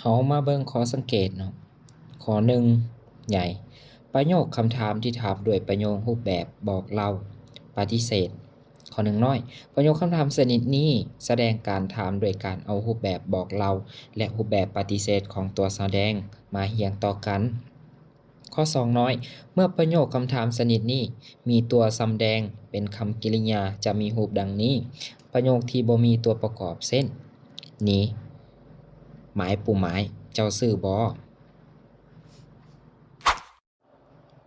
เขามาเบิ่งข้อสังเกตเนาะข้อหนึ่งใหญ่ประโยคคำถามที่ถามด้วยประโยครูปแบบบอกเล่าปฏิเสธข้อหนึ่งน้อยประโยคคำถามชนิดนี้แสดงการถามโดยการเอารูปแบบบอกเล่าและรูปแบบปฏิเสธของตัวแสดงมาเรียงต่อกันข้อ2น้อยเมื่อประโยคคำถามชนิดนี้มีตัวสำแดงเป็นคำกริยาจะมีรูปดังนี้ประโยคที่บ่มีตัวประกอบเช่นนี้หมายปู่หมายเจ้าซื้อบ่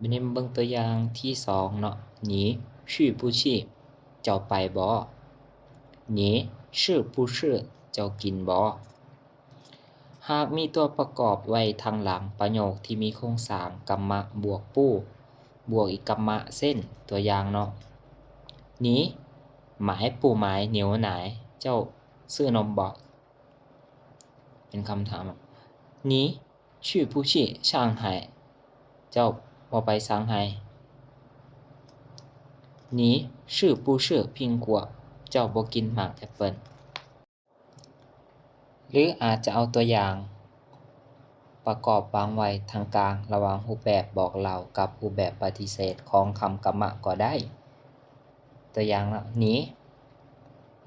บัดนี้มาเบิ่งตัวอย่างที่2เนาะ你去不去เจ้าไปบ่你是不是เจ้ากินบ่หากมีตัวประกอบไว้ทางหลังประโยคที่มีโครงสร้างกรรมะบวกปู้บวกอีกกรรมะเส้นตัวอย่างเนาะ你买不买牛奶เจ้าซื้อนมบ่เป็นคำถาม你去不去上海เจ้าบ่ไป上海你是不是苹果เจ้าบ่กินหมากแอปเปิลหรืออาจจะเอาตัวอย่างประกอบวางไว้ทางกลางระหว่างรูปแบบบอกเล่ากับรูปแบบปฏิเสธของคำกรรมะก็ได้ตัวอย่างละนี้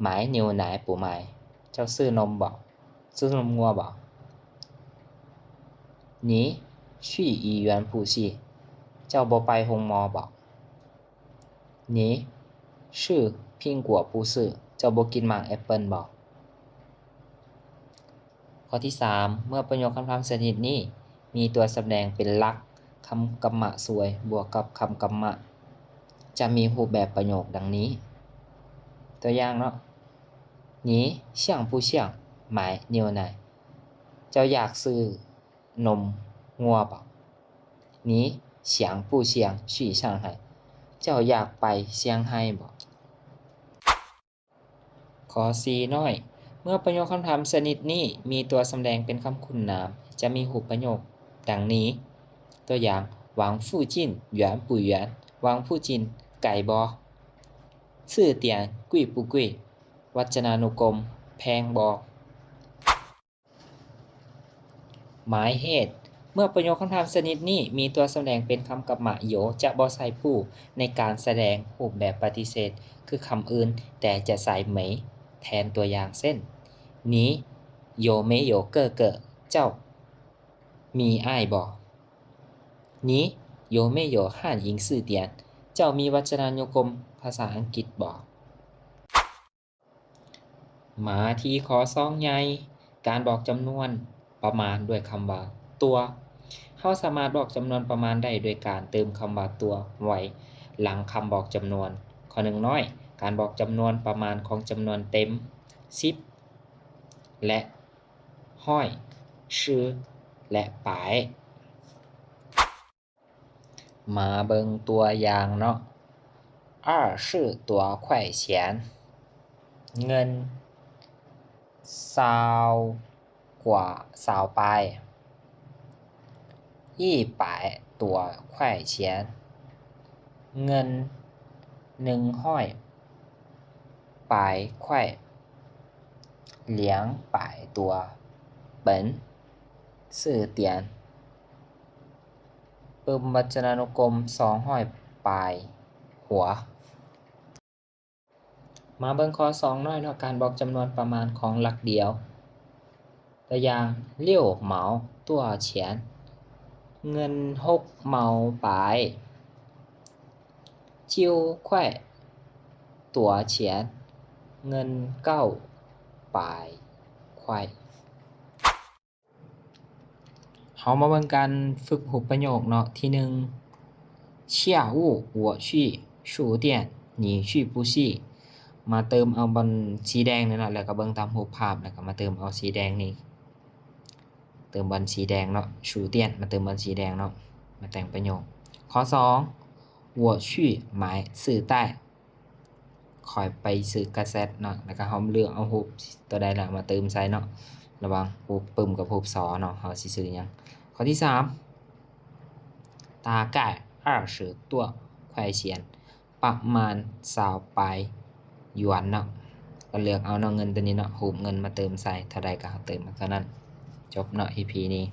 หมาย牛奶不买เจ้าซื้อนมบ่ซื้อนมงัวบ่你去医院不去เจ้าบ่ไปโรงหมอบ่你是苹果不是เจ้าบ่กินหมากแอปเปิลบ่ข้อที่3เมื่อประโยคคำถามชนิดนี้มีตัวแสดงเป็นหลักคำกรรมะสวยบวกกับคำกรรมะจะมีรูปแบบประโยคดังนี้ตัวอย่างเนาะ你想不想买牛奶เจ้าอยากซื้อนมงัวบ่你想不想去上海เจ้าอยากไปเซี่ยงไฮ้บ่ข้อ4น้อยเมื่อประโยคคำถามชนิดนี้มีตัวแสดงเป็นคำคุณนามจะมีรูปประโยคดังนี้ตัวอย่างหวังฟู่จินหยวนปู่หยวนหวังฟู่จินไก่บ่ชื่อเตียนกุ้ยปู่กุ้ยวจนานุกรมแพงบ่หมายเหตุเมื่อประโยคคำถามชนิดนี้มีตัวแสดงเป็นคำกรรมะโยจะบ่ใส่ผู้ในการแสดงรูปแบบปฏิเสธคือคำอื่นแต่จะใส่เหมยแทนตัวอย่างเช่นนี้โยเมโยเกอเกอเจ้ามีอ้ายบ่นี้โยเมโยฮั่นอิงซื่อเตียนเจ้ามีวจนานุกรมภาษาอังกฤษบ่มาที่ข้อ2ใหญ่การบอกจำนวนประมาณด้วยคำว่าตัวเราสามารถบอกจำนวนประมาณได้โดยการเติมคำว่าตัวไว้หลังคำบอกจำนวนข้อ1น้อยการบอกจำนวนประมาณของจำนวนเต็ม10และห้อยชื่อและปายมาเบิ่งตัวอย่างเนาะ20多块钱เงิน20กว่า20ปลาย100多块钱เงิน100ปลาย块200多本ซื้อเตียนปึ้มวจนานุกรม200ปลายหัวมาเบิ่งข้อ2น้อยเนาะการบอกจำนวนประมาณของหลักเดียวตัวอย่าง6毛多少钱เงิน6毛ปลาย9块多少钱เงิน9ปลายควายเฮามาเบิ่งการฝึกรูปประโยคเนาะที่1下午我去书店你去不去มาเติมเอาบอลสีแดงนี่แหละแล้วก็เบิ่งตามรูปภาพแล้วก็มาเติมเอาสีแดงนี่เติมบอลสีแดงเนาะชูเตียนมาเติมบอลสีแดงเนาะมาแต่งประโยคข้อ2我去买磁带คอยไปซื้อกาเซ็ตเนาะแล้วก็เฮาเลือกเอารูปตัวใดล่ะมาเติมใส่เนาะระหว่างรูปปึ้มกับรูปสอเนาะเฮาสิซื้อหยังข้อที่3大概20多块钱ประมาณ20ปลายหยวนเนาะก็เลือกเอาเนาะเงินตัวนี้เนาะรูปเงินมาเติมใส่เท่าใดก็เติมมาเท่านั้น จบเนาะ EP นี้